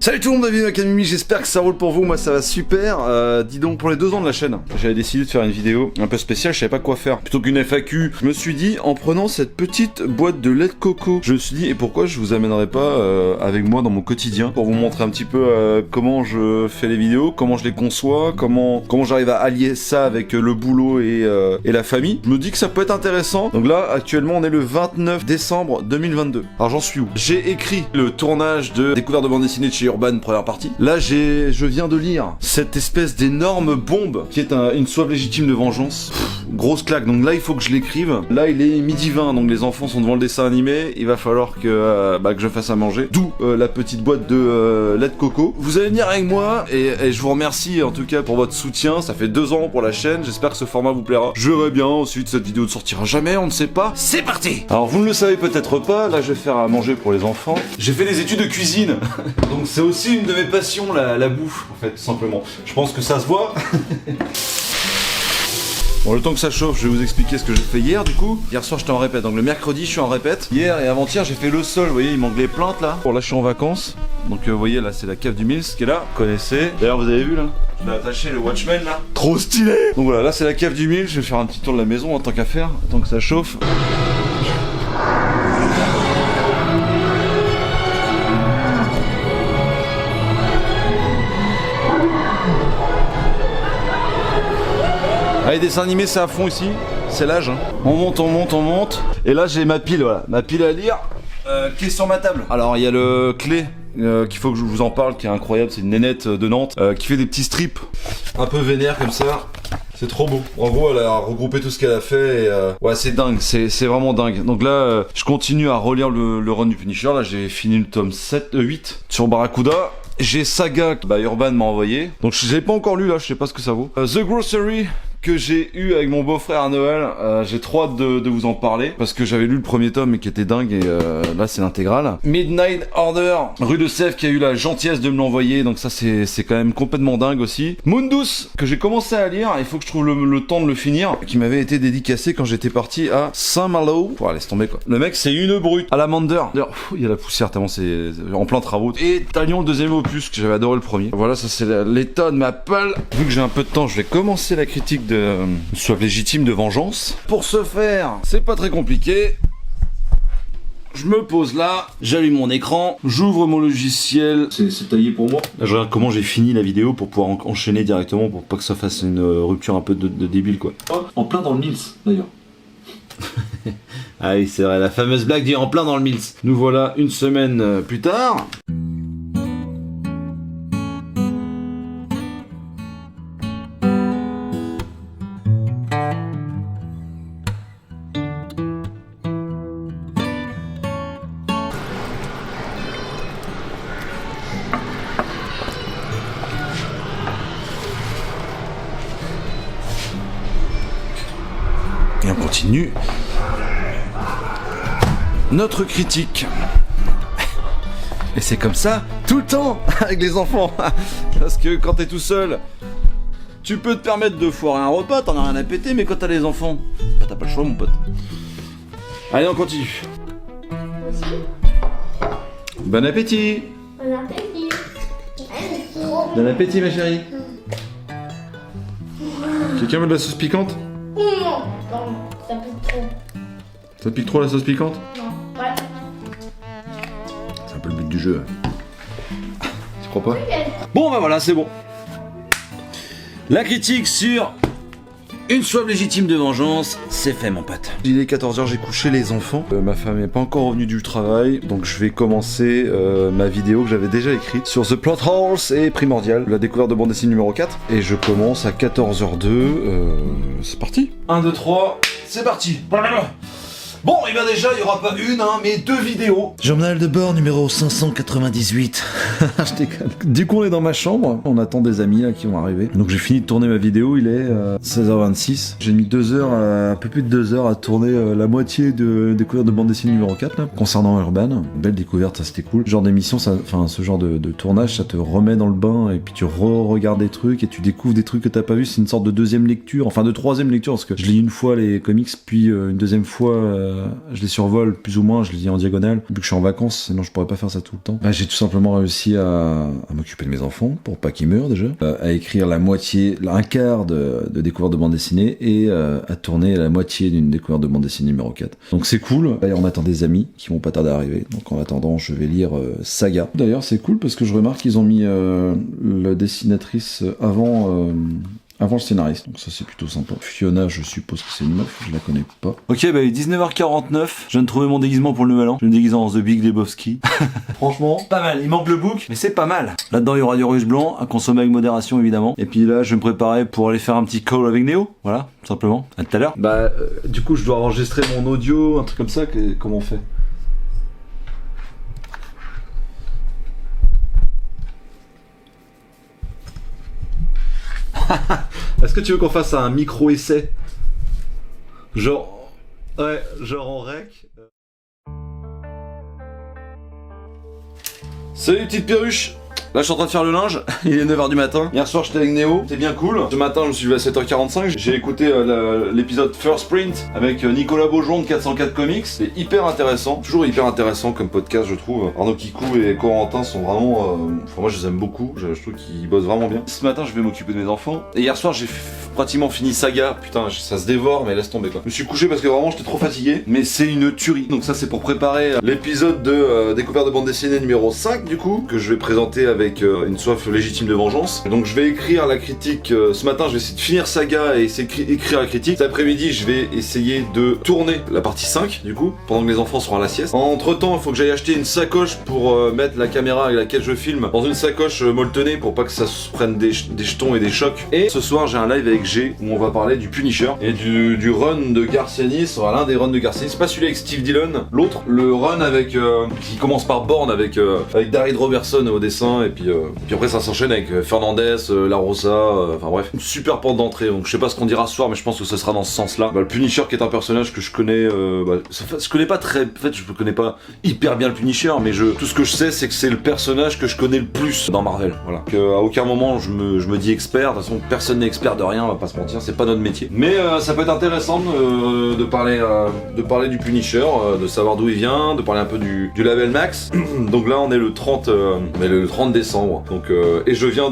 Salut tout le monde, bienvenue à Camimi, j'espère que ça roule pour vous, moi ça va super. Dis donc, pour les 2 ans de la chaîne, j'avais décidé de faire une vidéo un peu spéciale, je savais pas quoi faire. Plutôt qu'une FAQ, je me suis dit, en prenant cette petite boîte de lait de coco, je me suis dit, et pourquoi je vous amènerai pas avec moi dans mon quotidien, pour vous montrer un petit peu comment je fais les vidéos, comment je les conçois, comment j'arrive à allier ça avec le boulot et la famille. Je me dis que ça peut être intéressant. Donc là, actuellement, on est le 29 décembre 2022. Alors j'en suis où? J'ai écrit le tournage de Découverte de bande dessinée de chez Urban, première partie. Là, je viens de lire cette espèce d'énorme bombe qui est une soif légitime de vengeance. Grosse claque. Donc là, il faut que je l'écrive. Là, il est 12h20, donc les enfants sont devant le dessin animé. Il va falloir que je fasse à manger. D'où la petite boîte de lait de coco. Vous allez venir avec moi et je vous remercie en tout cas pour votre soutien. Ça fait 2 ans pour la chaîne. J'espère que ce format vous plaira. Je verrai bien. Ensuite, cette vidéo ne sortira jamais. On ne sait pas. C'est parti. Alors, vous ne le savez peut-être pas. Là, je vais faire à manger pour les enfants. J'ai fait des études de cuisine. Donc, c'est aussi une de mes passions, la bouffe, en fait, tout simplement. Je pense que ça se voit. Bon, le temps que ça chauffe, je vais vous expliquer ce que j'ai fait hier, du coup. Hier soir, j'étais en répète, donc le mercredi, je suis en répète. Hier et avant-hier, j'ai fait le sol, vous voyez, il manque les plaintes, là. Bon, là, je suis en vacances. Donc, vous voyez, là, c'est la cave du Mills qui est là. Vous connaissez. D'ailleurs, vous avez vu, là, je l'ai attaché, le Watchmen, là. Trop stylé. Donc voilà, là, c'est la cave du Mills. Je vais faire un petit tour de la maison, en tant qu'à faire, tant que ça chauffe. Allez, dessin animé, c'est à fond ici, c'est l'âge. Hein. On monte, on monte, on monte. Et là, j'ai ma pile, voilà, ma pile à lire, qui est sur ma table. Alors, il y a le clé qu'il faut que je vous en parle, qui est incroyable, c'est une nénette de Nantes, qui fait des petits strips un peu vénères comme ça. C'est trop beau. En gros, elle a regroupé tout ce qu'elle a fait et ouais, c'est dingue, c'est vraiment dingue. Donc là, je continue à relire le run du Punisher. Là, j'ai fini le tome 8 sur Barracuda. J'ai Saga, Urban m'a envoyé. Donc je l'ai pas encore lu là, je sais pas ce que ça vaut. The Grocery, que j'ai eu avec mon beau-frère à Noël, j'ai trop hâte de vous en parler, parce que j'avais lu le premier tome et qui était dingue, et là c'est l'intégrale. Midnight Order, Rue de Sèvres, qui a eu la gentillesse de me l'envoyer, donc ça c'est quand même complètement dingue aussi. Mundus, que j'ai commencé à lire, il faut que je trouve le temps de le finir, qui m'avait été dédicacé quand j'étais parti à Saint-Malo. Bon, laisse tomber quoi. Le mec c'est une brute. À l'Amander, il y a la poussière tellement c'est en plein travaux. Et Talion, le deuxième opus, que j'avais adoré le premier. Voilà, ça c'est l'état de ma palle. Vu que j'ai un peu de temps, je vais commencer la critique de soif légitime de vengeance. Pour ce faire, c'est pas très compliqué. Je me pose là, j'allume mon écran, j'ouvre mon logiciel. C'est taillé pour moi. Là, je regarde comment j'ai fini la vidéo pour pouvoir enchaîner directement pour pas que ça fasse une rupture un peu de débile quoi. En plein dans le Mills d'ailleurs. Ah oui, c'est vrai, la fameuse blague dit en plein dans le Mills. Nous voilà une semaine plus tard. Et on continue notre critique. Et c'est comme ça tout le temps avec les enfants. Parce que quand t'es tout seul, tu peux te permettre de foirer un repas, t'en as rien à péter, mais quand t'as les enfants, bah t'as pas le choix mon pote. Allez, on continue. Bon appétit. Bon appétit. Bon appétit ma chérie. Quelqu'un veut de la sauce piquante? Non, ça pique trop. Ça pique trop la sauce piquante? Non, ouais. C'est un peu le but du jeu. Tu crois pas? Bon bah voilà, c'est bon. La critique sur une soif légitime de vengeance, c'est fait mon pote. Il est 14h, j'ai couché les enfants. Ma femme n'est pas encore revenue du travail, donc je vais commencer ma vidéo que j'avais déjà écrite sur The Plot Holes et Primordial, la découverte de bande dessinée numéro 4. Et je commence à 14h02, c'est parti. 1, 2, 3, c'est parti. Bon, et bien déjà, il n'y aura pas une, mais 2 vidéos. Journal de bord numéro 598. Je déconne. Du coup, on est dans ma chambre. On attend des amis là qui vont arriver. Donc j'ai fini de tourner ma vidéo, il est 16h26. J'ai mis 2 heures, un peu plus de 2 heures à tourner la moitié de découverte de bande dessinée numéro 4 là, concernant Urban. Belle découverte, ça c'était cool. Ce genre d'émission, ce genre de tournage, ça te remet dans le bain et puis tu re-regardes des trucs et tu découvres des trucs que t'as pas vu. C'est une sorte de deuxième lecture, enfin de troisième lecture parce que je lis une fois les comics puis une deuxième fois je les survole plus ou moins, je les lis en diagonale, vu que je suis en vacances, sinon je pourrais pas faire ça tout le temps. J'ai tout simplement réussi à m'occuper de mes enfants, pour pas qu'ils meurent déjà, à écrire un quart de découverte de bande dessinée, et à tourner la moitié d'une découverte de bande dessinée numéro 4. Donc c'est cool, d'ailleurs on attend des amis qui vont pas tarder à arriver, donc en attendant je vais lire Saga. D'ailleurs c'est cool parce que je remarque qu'ils ont mis la dessinatrice avant le scénariste, donc ça c'est plutôt sympa. Fiona, je suppose que c'est une meuf, je la connais pas. Ok, il est 19h49, je viens de trouver mon déguisement pour le nouvel an. Je me déguise en The Big Lebowski. Franchement, pas mal, il manque le book, mais c'est pas mal. Là-dedans il y aura du russe blanc, à consommer avec modération évidemment. Et puis là je vais me préparer pour aller faire un petit call avec Néo, voilà, tout simplement. À tout à l'heure. Du coup je dois enregistrer mon audio, un truc comme ça, comment on fait? Est-ce que tu veux qu'on fasse un micro-essai? Genre en rec. Salut petite perruche. Là je suis en train de faire le linge, il est 9h du matin. Hier soir j'étais avec Néo, c'était bien cool. Ce matin je me suis levé à 7h45, j'ai écouté l'épisode First Print avec Nicolas Beaujon de 404 Comics. C'est hyper intéressant, toujours hyper intéressant comme podcast je trouve. Arnaud Kikou et Corentin sont vraiment... moi je les aime beaucoup, je trouve qu'ils bossent vraiment bien. Ce matin je vais m'occuper de mes enfants. Et hier soir j'ai pratiquement fini Saga, putain ça se dévore mais laisse tomber quoi. Je me suis couché parce que vraiment j'étais trop fatigué, mais c'est une tuerie. Donc ça c'est pour préparer l'épisode de découverte de bande dessinée numéro 5 du coup, que je vais présenter avec une soif légitime de vengeance. Donc je vais écrire la critique, ce matin je vais essayer de finir Saga et essayer d'écrire la critique. Cet après-midi je vais essayer de tourner la partie 5 du coup, pendant que les enfants seront à la sieste. Entre temps il faut que j'aille acheter une sacoche pour mettre la caméra avec laquelle je filme dans une sacoche molletonnée pour pas que ça se prenne des jetons et des chocs. Et ce soir j'ai un live avec G où on va parler du Punisher et du run de Garciani, l'un des runs de Garciani. C'est pas celui avec Steve Dillon, l'autre, le run avec qui commence par Bourne avec David Robertson au dessin et puis après ça s'enchaîne avec Fernandez, La Rosa, enfin bref, une super porte d'entrée. Donc je sais pas ce qu'on dira ce soir, mais je pense que ce sera dans ce sens-là. Le Punisher qui est un personnage que je connais, je connais pas très, en fait je connais pas hyper bien le Punisher, mais tout ce que je sais c'est que c'est le personnage que je connais le plus dans Marvel. Voilà. À aucun moment je me dis expert. De toute façon personne n'est expert de rien, on va pas se mentir, c'est pas notre métier. Mais ça peut être intéressant de parler du Punisher, de savoir d'où il vient, de parler un peu du label Max. Donc là on est le 30 décembre. Donc, et je viens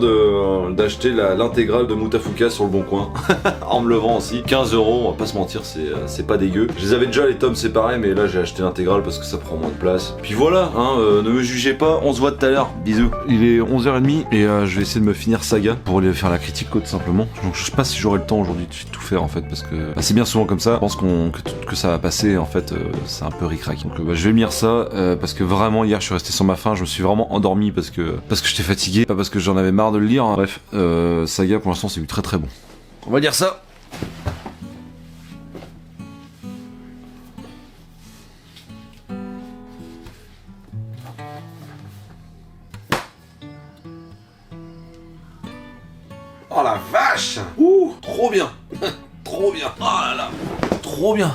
d'acheter l'intégrale de Mutafuka sur le bon coin en me levant aussi. 15€, on va pas se mentir, c'est pas dégueu. Je les avais déjà les tomes séparés, mais là j'ai acheté l'intégrale parce que ça prend moins de place. Puis voilà, ne me jugez pas, on se voit tout à l'heure. Bisous. Il est 11h30 et je vais essayer de me finir Saga pour aller faire la critique tout simplement. Donc je sais pas si j'aurai le temps aujourd'hui de tout faire en fait, parce que c'est bien souvent comme ça. Je pense que ça va passer en fait, c'est un peu ric-rac. Donc je vais me lire ça parce que vraiment hier je suis resté sur ma faim, je me suis vraiment endormi parce que j'étais fatigué, pas parce que j'en avais marre de le lire. Hein. Bref, Saga pour l'instant c'est du très très bon. On va dire ça. Oh la vache! Ouh, trop bien! Trop bien! Oh là là! Trop bien!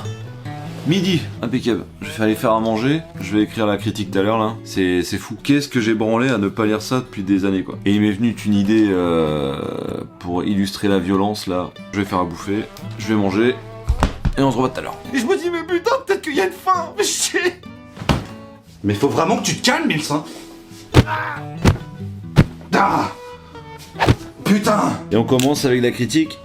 Midi, impeccable. Je vais aller faire à manger, je vais écrire la critique tout à l'heure là. C'est fou. Qu'est-ce que j'ai branlé à ne pas lire ça depuis des années quoi. Et il m'est venu une idée pour illustrer la violence là. Je vais faire à bouffer, je vais manger et on se revoit tout à l'heure. Et je me dis mais putain peut-être qu'il y a une fin. Mais chier. Mais faut vraiment que tu te calmes Mills hein. Ah. Putain. Et on commence avec la critique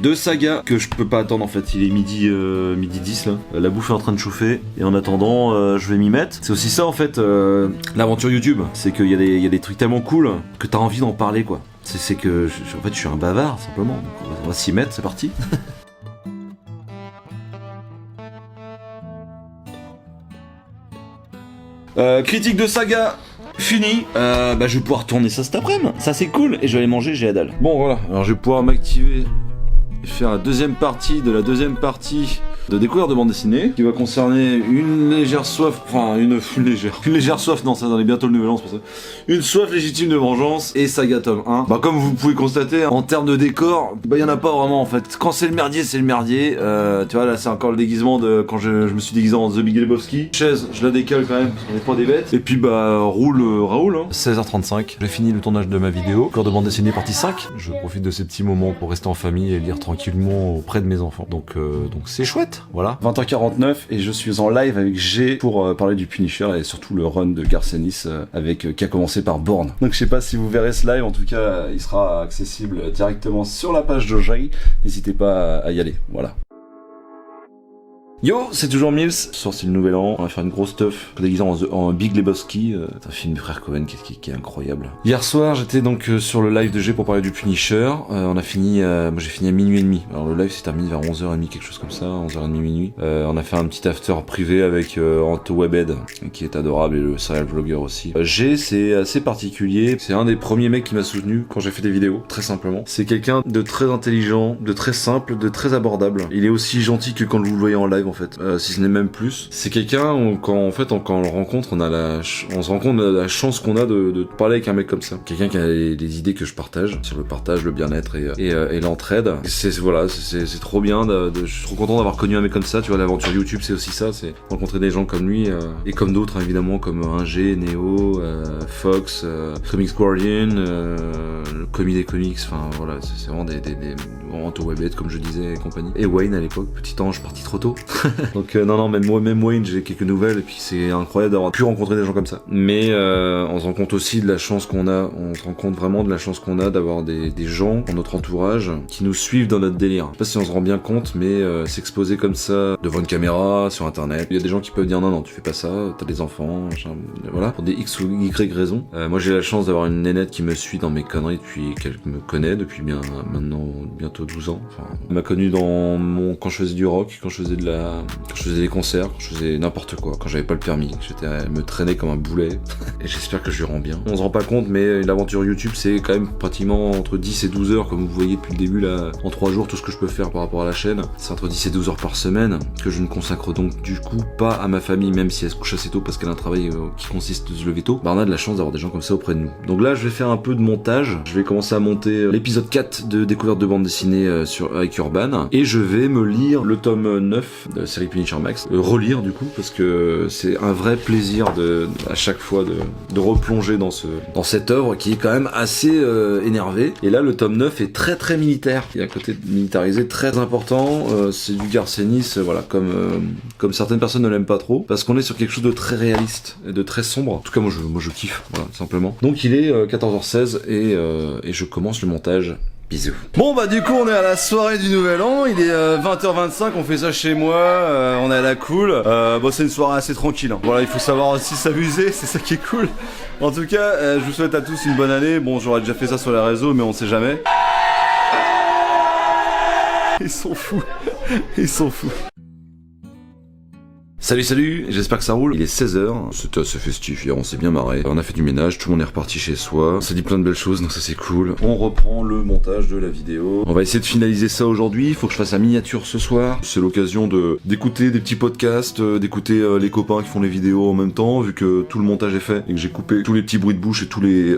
de Saga que je peux pas attendre en fait, il est midi 10 là, la bouffe est en train de chauffer et en attendant je vais m'y mettre. C'est aussi ça en fait l'aventure YouTube, c'est qu'il y a des trucs tellement cool que t'as envie d'en parler quoi. C'est que en fait je suis un bavard simplement, donc on va s'y mettre, c'est parti. Critique de Saga fini, je vais pouvoir tourner ça cet après-midi, ça c'est cool, et je vais aller manger, j'ai la dalle. Bon voilà, alors je vais pouvoir m'activer et faire la deuxième partie de découverte de bande dessinée, qui va concerner une légère soif, une légère soif, non ça en est bientôt le nouvel an, c'est pour ça. Une soif légitime de vengeance et Saga tome 1. Comme vous pouvez constater, en termes de décor, y en a pas vraiment en fait. Quand c'est le merdier, c'est le merdier. Tu vois là c'est encore le déguisement de quand je me suis déguisé en The Big Lebowski. Chaise, je la décale quand même, parce qu'on est pas des bêtes. Et puis roule Raoul. 16h35, j'ai fini le tournage de ma vidéo, cours de bande dessinée partie 5. Je profite de ces petits moments pour rester en famille et lire tranquillement auprès de mes enfants. Donc c'est chouette. Minecraft. Voilà. 20h49 et je suis en live avec G pour parler du Punisher et surtout le run de Garcenis avec qui a commencé par Born. Donc je sais pas si vous verrez ce live, en tout cas il sera accessible directement sur la page de G. N'hésitez pas à y aller. Voilà. Yo, c'est toujours Mills. Ce soir c'est le nouvel an, on va faire une grosse stuff déguisé en Big Lebowski. C'est un film de frère Cohen qui est incroyable. Hier soir j'étais donc sur le live de G pour parler du Punisher. On a fini, moi j'ai fini à minuit et demi. Alors le live s'est terminé vers 11h30, quelque chose comme ça, 11h30 minuit. On a fait un petit after privé avec Anto Webhead, qui est adorable, et le serial vlogger aussi. G c'est assez particulier, c'est un des premiers mecs qui m'a soutenu quand j'ai fait des vidéos, très simplement. C'est quelqu'un de très intelligent, de très simple, de très abordable. Il est aussi gentil que quand vous le voyez en live en fait, si ce n'est même plus. C'est quelqu'un où quand on le rencontre, on se rend compte de la chance qu'on a de parler avec un mec comme ça. Quelqu'un qui a les idées que je partage sur le partage, le bien-être et l'entraide. C'est trop bien. Je suis trop content d'avoir connu un mec comme ça. Tu vois, l'aventure YouTube, c'est aussi ça, c'est rencontrer des gens comme lui et comme d'autres évidemment, comme Ingé, Neo, Fox, Comics Guardian, le Commis des Comics. Enfin voilà, c'est vraiment des Anto Webhead comme je disais et compagnie. Et Wayne à l'époque, petit ange parti trop tôt. Donc non, même Wayne, j'ai quelques nouvelles et puis c'est incroyable d'avoir pu rencontrer des gens comme ça. Mais on se rend compte aussi de la chance qu'on a, on se rend compte vraiment de la chance qu'on a d'avoir des gens dans notre entourage qui nous suivent dans notre délire. Je sais pas si on se rend bien compte, mais s'exposer comme ça devant une caméra, sur internet, il y a des gens qui peuvent dire non, tu fais pas ça, t'as des enfants, machin, voilà, pour des X ou Y raisons. Moi j'ai la chance d'avoir une nénette qui me suit dans mes conneries depuis qu'elle me connaît, depuis maintenant bientôt 12 ans. Enfin, elle m'a connu quand je faisais du rock, quand je faisais des concerts, quand je faisais n'importe quoi, quand j'avais pas le permis, elle me traînait comme un boulet, et j'espère que je lui rends bien. On se rend pas compte, mais l'aventure YouTube, c'est quand même pratiquement entre 10 et 12 heures, comme vous voyez depuis le début là, en 3 jours, tout ce que je peux faire par rapport à la chaîne, c'est entre 10 et 12 heures par semaine, que je ne consacre donc du coup pas à ma famille, même si elle se couche assez tôt parce qu'elle a un travail qui consiste de se lever tôt. Bah on a de la chance d'avoir des gens comme ça auprès de nous. Donc là, je vais faire un peu de montage, je vais commencer à monter l'épisode 4 de Découverte de bande dessinée avec Urban, et je vais me lire le tome 9 de la série Punisher Max, relire du coup, parce que c'est un vrai plaisir à chaque fois de replonger dans cette œuvre qui est quand même assez énervée. Et là le tome 9 est très très militaire, il y a un côté militarisé très important, c'est du Garcenis, voilà, comme certaines personnes ne l'aiment pas trop, parce qu'on est sur quelque chose de très réaliste et de très sombre. En tout cas moi je kiffe, voilà, simplement. Donc il est 14h16 et je commence le montage. Bisous. Bon bah du coup on est à la soirée du Nouvel An, il est 20h25, on fait ça chez moi, on est à la cool. Bon c'est une soirée assez tranquille, hein. Voilà, il faut savoir aussi s'amuser, c'est ça qui est cool. En tout cas, je vous souhaite à tous une bonne année. Bon, j'aurais déjà fait ça sur les réseaux, mais on sait jamais. Ils sont fous. Ils sont fous. Salut, j'espère que ça roule. Il est 16h, c'était assez festif hier, on s'est bien marré. On a fait du ménage, tout le monde est reparti chez soi. On s'est dit plein de belles choses, donc ça c'est cool. On reprend le montage de la vidéo. On va essayer de finaliser ça aujourd'hui, il faut que je fasse la miniature ce soir. C'est l'occasion d'écouter des petits podcasts, d'écouter les copains qui font les vidéos en même temps, vu que tout le montage est fait et que j'ai coupé tous les petits bruits de bouche et tous les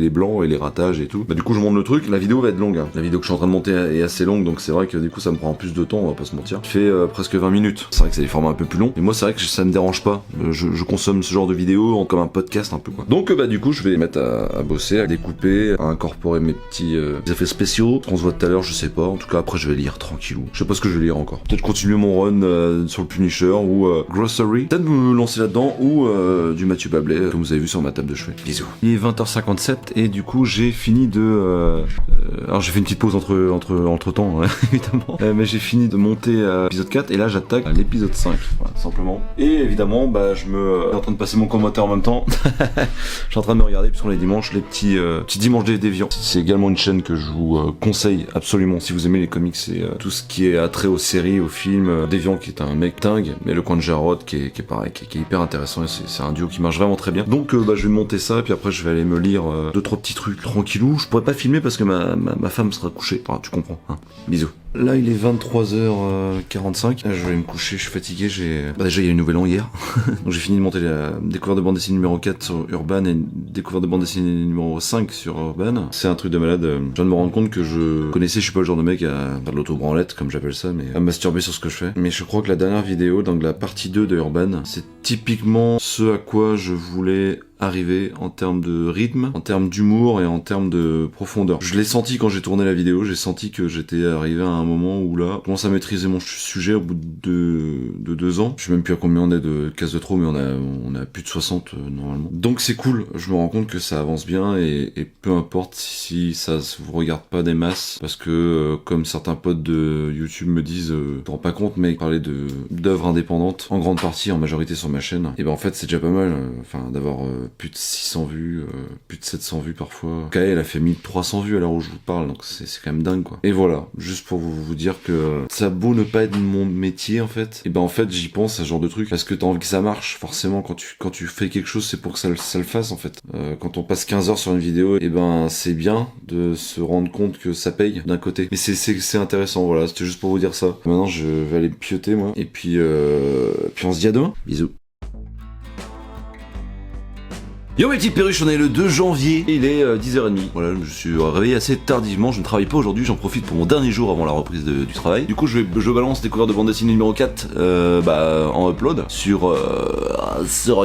blancs et les ratages et tout. Bah du coup je monte le truc, la vidéo va être longue, hein. La vidéo que je suis en train de monter est assez longue, donc c'est vrai que du coup ça me prend plus de temps, on va pas se mentir. Je fais presque 20 minutes. C'est vrai que c'est des formats un peu plus longs, mais moi c'est vrai que ça me dérange pas. Je consomme ce genre de vidéos comme un podcast un peu quoi. Donc bah du coup je vais mettre à bosser, à découper, à incorporer mes petits effets spéciaux. On se voit tout à l'heure, je sais pas. En tout cas après je vais lire tranquillou. Je sais pas ce que je vais lire encore. Peut-être continuer mon run sur le Punisher ou Grocery. Peut-être me lancer là-dedans ou du Mathieu Bablet comme vous avez vu sur ma table de chevet. Bisous. Il est 20h57 et du coup j'ai fini de... alors j'ai fait une petite pause entre temps hein, évidemment. Mais j'ai fini de monter l'épisode 4 et là j'attaque l'épisode 5, voilà, simplement. Et évidemment, bah, je suis en train de passer mon commentaire en même temps. Je suis en train de me regarder, puisqu'on est dimanche, les petits dimanches des déviants. C'est également une chaîne que je vous conseille absolument si vous aimez les comics et tout ce qui est attrait aux séries, aux films. Déviant qui est un mec dingue, mais le coin de Jarod qui est pareil, qui est hyper intéressant et c'est un duo qui marche vraiment très bien. Donc bah, je vais monter ça et puis après je vais aller me lire 2-3 petits trucs tranquillou. Je pourrais pas filmer parce que ma femme sera couchée. Enfin, tu comprends, hein. Bisous. Là il est 23h45, je vais me coucher, je suis fatigué, déjà il y a eu une nouvelle an hier, donc j'ai fini de monter la découverte de bande dessinée numéro 4 sur Urban et une découverte de bande dessinée numéro 5 sur Urban. C'est un truc de malade, je viens de me rendre compte que je suis pas le genre de mec à faire de l'auto-branlette comme j'appelle ça, mais à masturber sur ce que je fais. Mais je crois que la dernière vidéo, donc la partie 2 de Urban, c'est typiquement ce à quoi je voulais arrivé en termes de rythme, en termes d'humour et en termes de profondeur. Je l'ai senti quand j'ai tourné la vidéo, j'ai senti que j'étais arrivé à un moment où là, je commence à maîtriser mon sujet au bout de 2 ans. Je sais même plus à combien on est de cases de trop, mais on a plus de 60 normalement. Donc c'est cool, je me rends compte que ça avance bien et peu importe si ça vous regarde pas des masses, parce que comme certains potes de YouTube me disent, t'en rends pas compte mec, parler d'œuvres indépendantes, en grande partie, en majorité sur ma chaîne, et ben en fait c'est déjà pas mal, enfin d'avoir plus de 600 vues, plus de 700 vues parfois. Kae elle a fait 1300 vues à l'heure où je vous parle, donc c'est quand même dingue quoi. Et voilà, juste pour vous dire que ça a beau ne pas être mon métier en fait, et ben en fait j'y pense à ce genre de truc, parce que t'as envie que ça marche, forcément quand tu fais quelque chose c'est pour que ça le fasse en fait. Quand on passe 15 heures sur une vidéo, et ben c'est bien de se rendre compte que ça paye d'un côté. Mais c'est intéressant, voilà, c'était juste pour vous dire ça. Maintenant je vais aller me pioter moi, et puis on se dit à demain. Bisous. Yo mes petites perruches, on est le 2 janvier, il est 10h30. Voilà, je me suis réveillé assez tardivement, je ne travaille pas aujourd'hui, j'en profite pour mon dernier jour avant la reprise du travail. Du coup je balance Découverte de bande dessinée numéro 4 en upload sur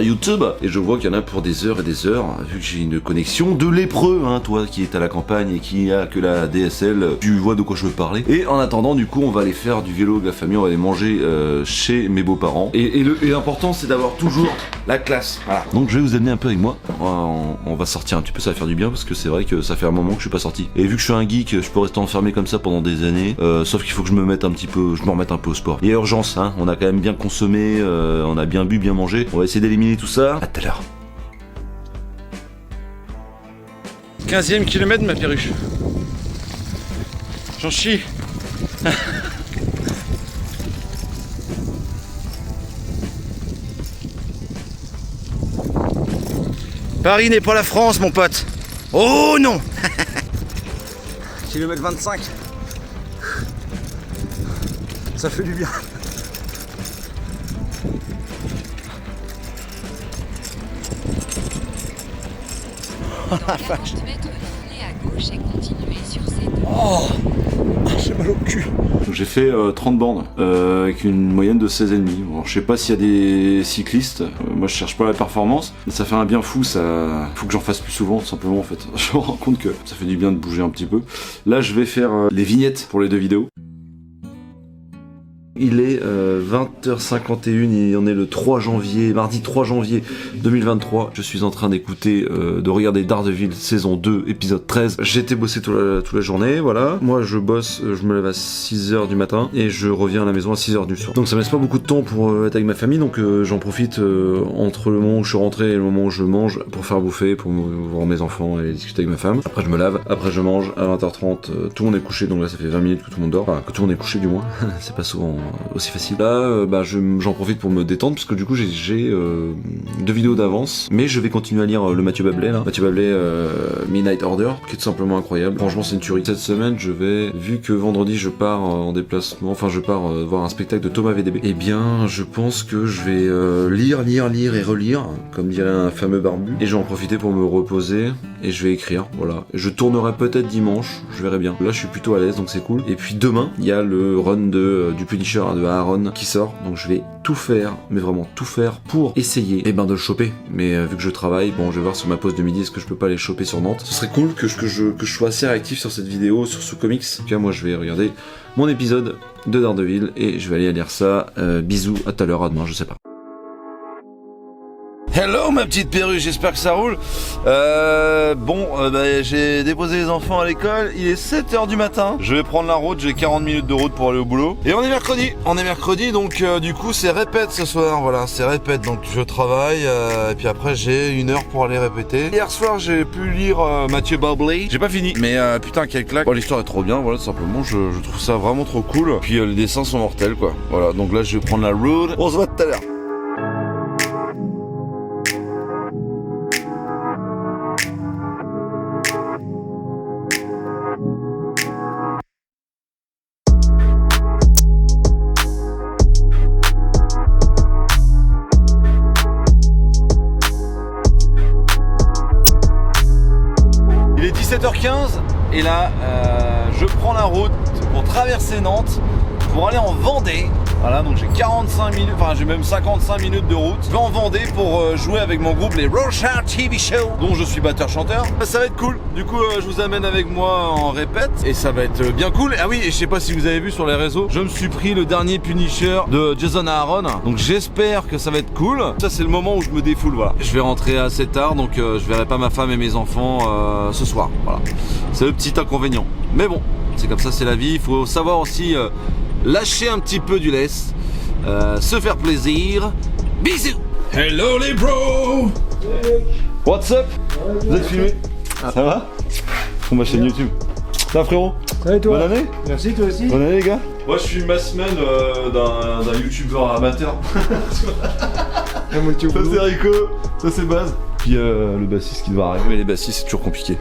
YouTube. Et je vois qu'il y en a pour des heures et des heures, vu que j'ai une connexion de lépreux, hein, toi qui est à la campagne et qui a que la DSL, tu vois de quoi je veux parler. Et en attendant, du coup on va aller faire du vélo avec la famille, on va aller manger chez mes beaux-parents. Et l'important c'est d'avoir toujours la classe. Voilà. Donc je vais vous amener un peu avec moi. On va sortir un petit peu, ça va faire du bien parce que c'est vrai que ça fait un moment que je suis pas sorti. Et vu que je suis un geek, je peux rester enfermé comme ça pendant des années. Sauf qu'il faut que je me remette un peu au sport. Il y a urgence, hein. On a quand même bien consommé, on a bien bu, bien mangé. On va essayer d'éliminer tout ça. À tout à l'heure. 15e kilomètre ma perruche. J'en chie. Paris n'est pas la France, mon pote. Oh non. Kilomètre 25. Ça fait du bien. Oh la vache. Oh, j'ai mal au cul. J'ai fait 30 bornes avec une moyenne de 16,5. Bon, je sais pas s'il y a des cyclistes, moi je cherche pas la performance, mais ça fait un bien fou, ça faut que j'en fasse plus souvent tout simplement en fait. Je me rends compte que ça fait du bien de bouger un petit peu. Là je vais faire les vignettes pour les 2 vidéos. Il est 20h51 et on est le 3 janvier, mardi 3 janvier 2023. Je suis en train d'écouter, de regarder Daredevil saison 2, épisode 13. J'ai été bosser toute la journée, voilà. Moi je bosse, je me lève à 6h du matin et je reviens à la maison à 6h du soir. Donc ça me laisse pas beaucoup de temps pour être avec ma famille, donc j'en profite entre le moment où je suis rentré et le moment où je mange pour faire bouffer, pour voir mes enfants et discuter avec ma femme. Après je me lave, après je mange, à 20h30 tout le monde est couché, donc là ça fait 20 minutes que tout le monde dort. Enfin, que tout le monde est couché du moins, c'est pas souvent aussi facile. Là, j'en profite pour me détendre, parce que du coup j'ai 2 vidéos d'avance, mais je vais continuer à lire le Mathieu Bablet là. Mathieu Bablet Midnight Order, qui est tout simplement incroyable. Franchement c'est une tuerie. Cette semaine vu que vendredi je pars en déplacement, enfin je pars voir un spectacle de Thomas VDB, et bien je pense que je vais lire et relire, comme dirait un fameux barbu, et je vais en profiter pour me reposer, et je vais écrire, voilà. Je tournerai peut-être dimanche, je verrai bien. Là je suis plutôt à l'aise, donc c'est cool. Et puis demain, il y a le run du Punisher de Aaron qui sort, donc je vais tout faire, mais vraiment tout faire pour essayer de le choper. Mais vu que je travaille, bon, je vais voir sur ma pause de midi est-ce que je peux pas les choper sur Nantes. Ce serait cool que je sois assez réactif sur cette vidéo, sur ce comics. En tout cas moi je vais regarder mon épisode de Daredevil et je vais aller lire ça. Bisous, à tout à l'heure, à demain, je sais pas. Hello ma petite perruche, j'espère que ça roule. J'ai déposé les enfants à l'école, il est 7h du matin. Je vais prendre la route, j'ai 40 minutes de route pour aller au boulot. Et on est mercredi, donc du coup c'est répète ce soir, voilà, c'est répète, donc je travaille, et puis après j'ai 1 heure pour aller répéter. Hier soir j'ai pu lire Mathieu Bablet, j'ai pas fini, mais putain quelle claque. Bon, l'histoire est trop bien, voilà, tout simplement, je trouve ça vraiment trop cool. Puis les dessins sont mortels quoi, voilà, donc là je vais prendre la route, on se voit tout à l'heure. Il est 17h15 et là je prends la route pour traverser Nantes pour aller en Vendée. Voilà, donc j'ai 45 minutes, enfin j'ai même 55 minutes de route. Je vais en Vendée pour jouer avec mon groupe les Rochard TV Show, dont je suis batteur-chanteur. Ça va être cool. Du coup, je vous amène avec moi en répète et ça va être bien cool. Ah oui, et je sais pas si vous avez vu sur les réseaux, je me suis pris le dernier Punisher de Jason Aaron. Donc j'espère que ça va être cool. Ça c'est le moment où je me défoule, voilà. Je vais rentrer assez tard, donc je verrai pas ma femme et mes enfants ce soir. Voilà. C'est le petit inconvénient. Mais bon, c'est comme ça, c'est la vie. Il faut savoir aussi lâcher un petit peu du lest, se faire plaisir. Bisous. Hello les bros. What's up? Vous êtes filmé? Ça va? Sur ma chaîne YouTube. Ça va frérot? Ça va et toi? Bonne année? Merci, toi aussi. Bonne année les gars. Moi je suis ma semaine d'un youtubeur amateur. Ça c'est Rico, ça c'est Baz. Puis le bassiste qui devra arriver. Mais les bassistes c'est toujours compliqué.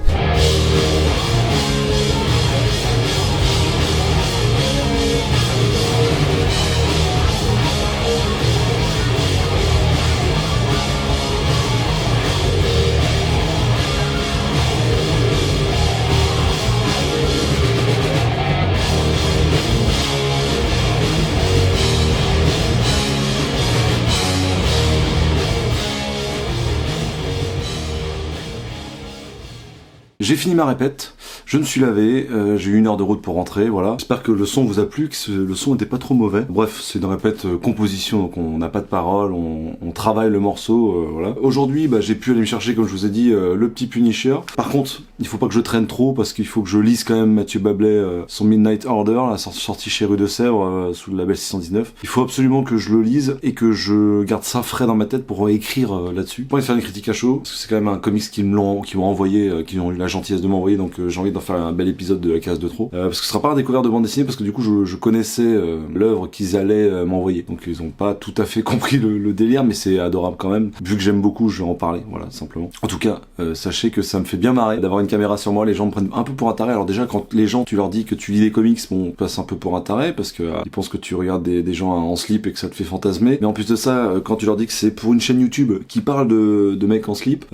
J'ai fini ma répète, je me suis lavé, j'ai eu 1 heure de route pour rentrer, voilà. J'espère que le son vous a plu, que le son n'était pas trop mauvais. Bref, c'est une répète composition, donc on n'a pas de paroles, on travaille le morceau, voilà. Aujourd'hui, j'ai pu aller me chercher, comme je vous ai dit, le petit Punisher. Par contre, il faut pas que je traîne trop, parce qu'il faut que je lise quand même Mathieu Bablet, son Midnight Order, la sortie chez Rue de Sèvres, sous le label 619. Il faut absolument que je le lise, et que je garde ça frais dans ma tête pour écrire là-dessus. Pas envie de faire une critique à chaud, parce que c'est quand même un comics qui m'ont envoyé, qui ont eu la gentillesse de m'envoyer, donc j'ai envie d'en faire un bel épisode de La Case de Trop, parce que ce sera pas un découvert de bande dessinée, parce que du coup je connaissais l'œuvre qu'ils allaient m'envoyer, donc ils ont pas tout à fait compris le délire, mais c'est adorable quand même. Vu que j'aime beaucoup, je vais en parler, voilà, simplement. En tout cas, sachez que ça me fait bien marrer d'avoir une caméra sur moi. Les gens me prennent un peu pour un taré. Alors déjà, quand les gens, tu leur dis que tu lis des comics, bon, on passe un peu pour un taré, parce que ils pensent que tu regardes des gens en slip et que ça te fait fantasmer. Mais en plus de ça, quand tu leur dis que c'est pour une chaîne YouTube qui parle de mecs en slip,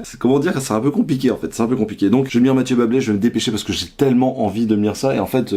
c'est, comment dire, c'est un peu compliqué en fait, c'est un peu compliqué. Donc je vais me lire Mathieu Bablet, je vais me dépêcher parce que j'ai tellement envie de me lire ça. Et en fait,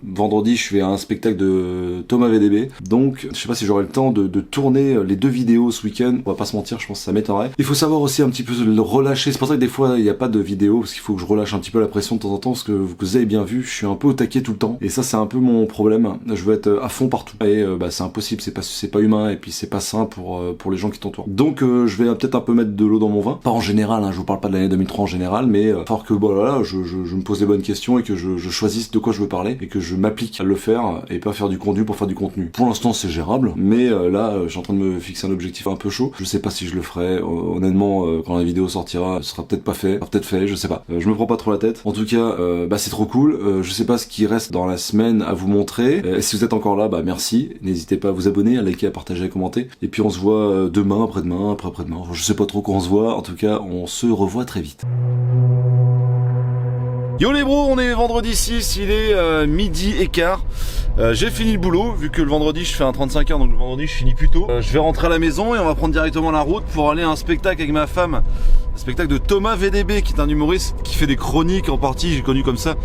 vendredi, je fais un spectacle de Thomas VDB. Donc, je sais pas si j'aurai le temps de tourner les 2 vidéos ce week-end. On va pas se mentir, je pense que ça m'étonnerait. Il faut savoir aussi un petit peu le relâcher. C'est pour ça que des fois, il n'y a pas de vidéo, parce qu'il faut que je relâche un petit peu la pression de temps en temps, parce que vous avez bien vu, je suis un peu au taquet tout le temps. Et ça, c'est un peu mon problème. Je veux être à fond partout. Et c'est impossible, c'est pas humain, et puis c'est pas sain pour les gens qui t'entourent. Donc, je vais peut-être un peu mettre de l'eau dans mon vin. Pas en général, je vous parle pas de l'année 2003 en général, mais fort que voilà, je me pose les bonnes questions et que je choisisse de quoi je veux parler et que je m'applique à le faire et pas faire du contenu pour faire du contenu. Pour l'instant c'est gérable, mais là je suis en train de me fixer un objectif un peu chaud. Je sais pas si je le ferai, honnêtement quand la vidéo sortira, ce sera peut-être pas fait, peut-être fait, je sais pas. Je me prends pas trop la tête. En tout cas, c'est trop cool. Je sais pas ce qui reste dans la semaine à vous montrer. Si vous êtes encore là, merci. N'hésitez pas à vous abonner, à liker, à partager, à commenter. Et puis on se voit demain, après-demain, après-après-demain. Enfin, je sais pas trop quand on se voit. En tout cas, on se revoit très vite. Yo les bros, on est vendredi 6, il est midi et quart. J'ai fini le boulot, vu que le vendredi je fais un 35 heures, donc le vendredi je finis plus tôt. Je vais rentrer à la maison et on va prendre directement la route pour aller à un spectacle avec ma femme. Un spectacle de Thomas VDB, qui est un humoriste qui fait des chroniques en partie, j'ai connu comme ça,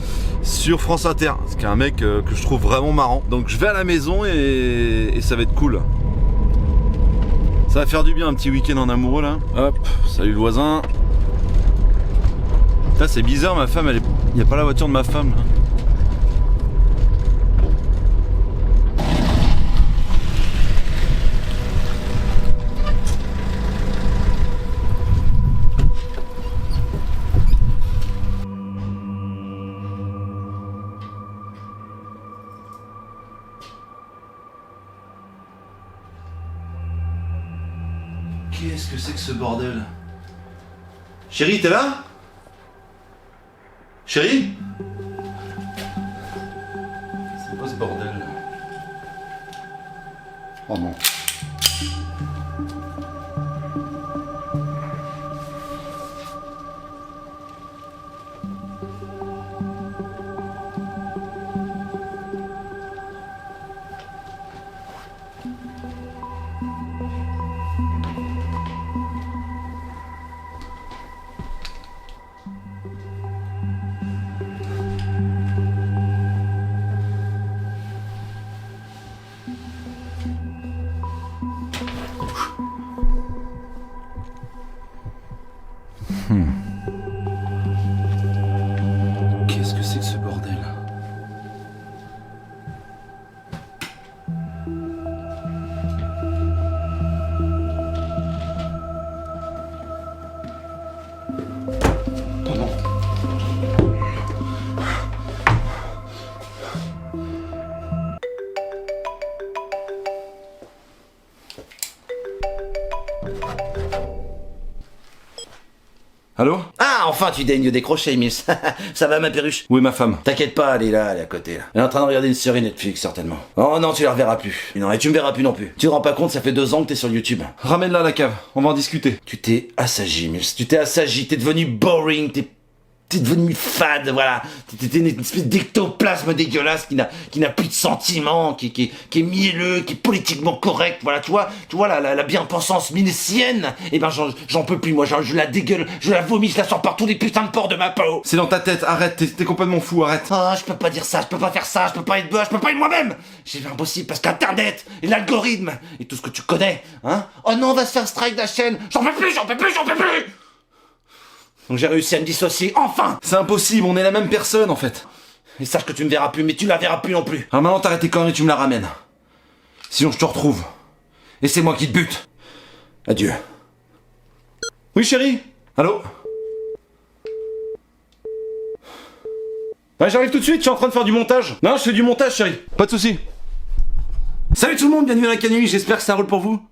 sur France Inter. C'est un mec que je trouve vraiment marrant. Donc je vais à la maison et ça va être cool. Ça va faire du bien, un petit week-end en amoureux là. Hop, salut le voisin. Putain, c'est bizarre, ma femme, il n'y a pas la voiture de ma femme là. Qu'est-ce que c'est que ce bordel? Chérie, t'es là? Chérie? C'est quoi ce bordel? Oh non. Qu'est-ce que c'est que ce bordel? Oh non. Allô? Ah, enfin tu daignes décrocher, Miss. Ça va, ma perruche? Où est ma femme? T'inquiète pas, elle est là, elle est à côté. Là. Elle est en train de regarder une série Netflix, certainement. Oh non, tu la reverras plus. Non, et tu me verras plus non plus. Tu te rends pas compte, ça fait 2 ans que t'es sur YouTube. Ramène-la à la cave, on va en discuter. Tu t'es assagi, Miss. Tu t'es assagi, t'es devenu boring, t'es devenu fade, voilà. T'es une espèce d'ectoplasme dégueulasse qui n'a plus de sentiments, qui est mielleux, qui est politiquement correct, voilà, tu vois la bien-pensance minésienne, eh ben j'en peux plus, moi, je la dégueule, je la vomis, je la sors par tous les putains de pores de ma peau. C'est dans ta tête, arrête, t'es complètement fou, arrête. Ah, je peux pas dire ça, je peux pas faire ça, je peux pas être je peux pas être moi-même. C'est impossible parce qu'Internet et l'algorithme et tout ce que tu connais, hein. Oh non, on va se faire strike de la chaîne. J'en peux plus. Donc j'ai réussi à me dissocier, enfin. C'est impossible, on est la même personne en fait. Et sache que tu me verras plus, mais tu la verras plus non plus. Alors maintenant t'arrêtes tes conneries, tu me la ramènes. Sinon je te retrouve. Et c'est moi qui te bute. Adieu. Oui chérie? Allô? Ouais, j'arrive tout de suite, je suis en train de faire du montage. Non, je fais du montage chérie. Pas de soucis. Salut tout le monde, bienvenue à la Canui, j'espère que ça roule pour vous.